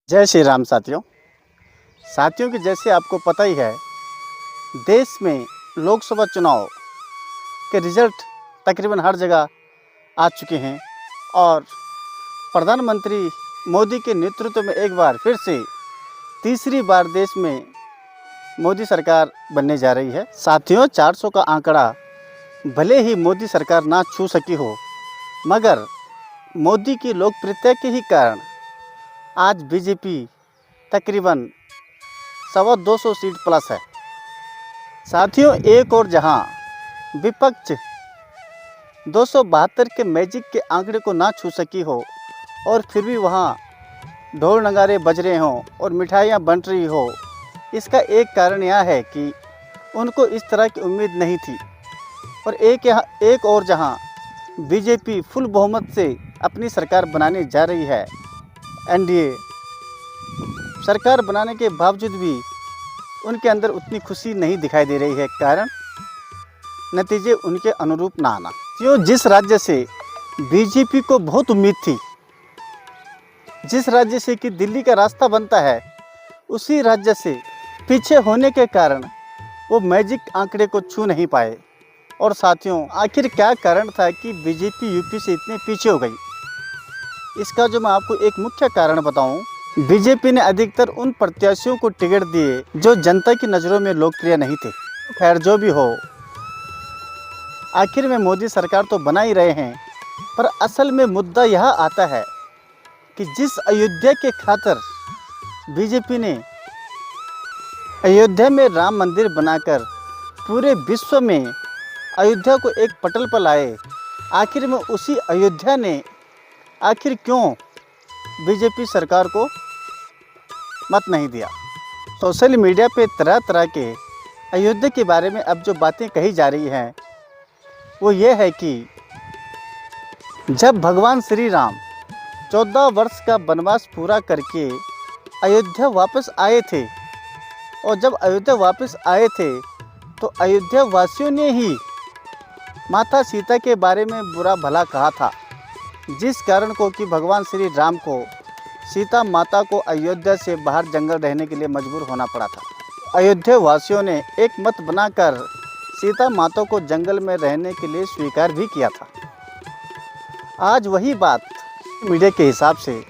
जय श्री राम साथियों। कि जैसे आपको पता ही है, देश में लोकसभा चुनाव के रिज़ल्ट तकरीबन हर जगह आ चुके हैं और प्रधानमंत्री मोदी के नेतृत्व में एक बार फिर से तीसरी बार देश में मोदी सरकार बनने जा रही है। साथियों, 400 का आंकड़ा भले ही मोदी सरकार ना छू सकी हो, मगर मोदी की लोकप्रियता के ही कारण आज बीजेपी तकरीबन 250 सीट प्लस है। साथियों, एक और जहां विपक्ष 272 के मैजिक के आंकड़े को ना छू सकी हो और फिर भी वहां ढोल नगारे बज रहे हों और मिठाइयाँ बंट रही हो, इसका एक कारण यह है कि उनको इस तरह की उम्मीद नहीं थी। और एक और जहां बीजेपी फुल बहुमत से अपनी सरकार बनाने जा रही है, एनडीए सरकार बनाने के बावजूद भी उनके अंदर उतनी खुशी नहीं दिखाई दे रही है, कारण नतीजे उनके अनुरूप ना आना। क्यों? जिस राज्य से बीजेपी को बहुत उम्मीद थी, जिस राज्य से कि दिल्ली का रास्ता बनता है, उसी राज्य से पीछे होने के कारण वो मैजिक आंकड़े को छू नहीं पाए। और साथियों, आखिर क्या कारण था कि बीजेपी यूपी से इतने पीछे हो गई? इसका जो मैं आपको एक मुख्य कारण बताऊं, बीजेपी ने अधिकतर उन प्रत्याशियों को टिकट दिए जो जनता की नज़रों में लोकप्रिय नहीं थे। खैर, जो भी हो, आखिर में मोदी सरकार तो बना ही रहे हैं, पर असल में मुद्दा यह आता है कि जिस अयोध्या के खातिर बीजेपी ने अयोध्या में राम मंदिर बनाकर पूरे विश्व में अयोध्या को एक पटल पर लाए, आखिर में उसी अयोध्या ने आखिर क्यों बीजेपी सरकार को मत नहीं दिया? सोशल मीडिया पे तरह तरह के अयोध्या के बारे में अब जो बातें कही जा रही हैं, वो ये है कि जब भगवान श्री राम 14 वर्ष का वनवास पूरा करके अयोध्या वापस आए थे, और जब अयोध्या वापस आए थे तो अयोध्या वासियों ने ही माता सीता के बारे में बुरा भला कहा था, जिस कारण को कि भगवान श्री राम को सीता माता को अयोध्या से बाहर जंगल रहने के लिए मजबूर होना पड़ा था। अयोध्या वासियों ने एक मत बनाकर सीता माता को जंगल में रहने के लिए स्वीकार भी किया था। आज वही बात मीडिया के हिसाब से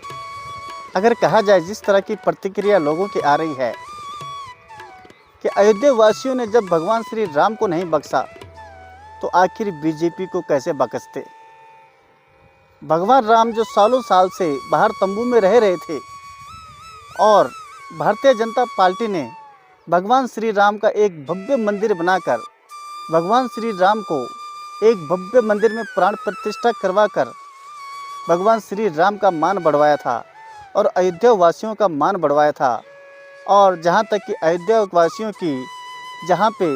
अगर कहा जाए, जिस तरह की प्रतिक्रिया लोगों की आ रही है कि अयोध्या वासियों ने जब भगवान श्री राम को नहीं बख्शा तो आखिर बीजेपी को कैसे बख्शते? भगवान राम जो सालों साल से बाहर तंबू में रह रहे थे, और भारतीय जनता पार्टी ने भगवान श्री राम का एक भव्य मंदिर बनाकर भगवान श्री राम को एक भव्य मंदिर में प्राण प्रतिष्ठा करवाकर भगवान श्री राम का मान बढ़वाया था और अयोध्या वासियों का मान बढ़वाया था। और जहाँ तक कि अयोध्या वासियों की जहाँ पे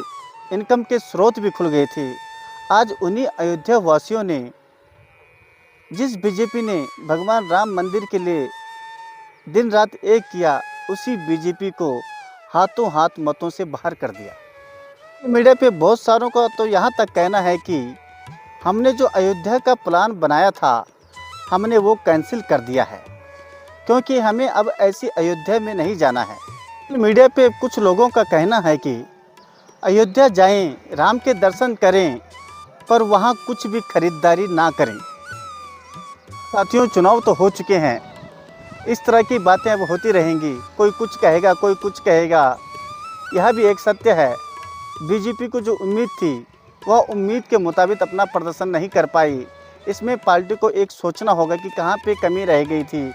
इनकम के स्रोत भी खुल गए थे, आज उन्हीं अयोध्या वासियों ने, जिस बीजेपी ने भगवान राम मंदिर के लिए दिन रात एक किया, उसी बीजेपी को हाथों हाथ मतों से बाहर कर दिया। मीडिया पे बहुत सारों का तो यहाँ तक कहना है कि हमने जो अयोध्या का प्लान बनाया था, हमने वो कैंसिल कर दिया है, क्योंकि हमें अब ऐसी अयोध्या में नहीं जाना है। मीडिया पे कुछ लोगों का कहना है कि अयोध्या जाएं, राम के दर्शन करें, पर वहाँ कुछ भी खरीदारी ना करें। साथियों, चुनाव तो हो चुके हैं, इस तरह की बातें अब होती रहेंगी। कोई कुछ कहेगा, कोई कुछ कहेगा। यह भी एक सत्य है, बीजेपी को जो उम्मीद थी वह उम्मीद के मुताबिक अपना प्रदर्शन नहीं कर पाई। इसमें पार्टी को एक सोचना होगा कि कहाँ पे कमी रह गई थी।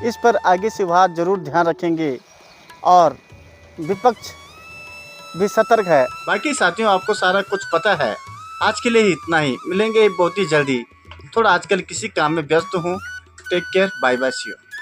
इस पर आगे से वह ज़रूर ध्यान रखेंगे और विपक्ष भी सतर्क है। बाकी साथियों, आपको सारा कुछ पता है। आज के लिए ही इतना ही, मिलेंगे बहुत ही जल्दी। थोड़ा आजकल किसी काम में व्यस्त हूँ। Take care, bye bye, see you.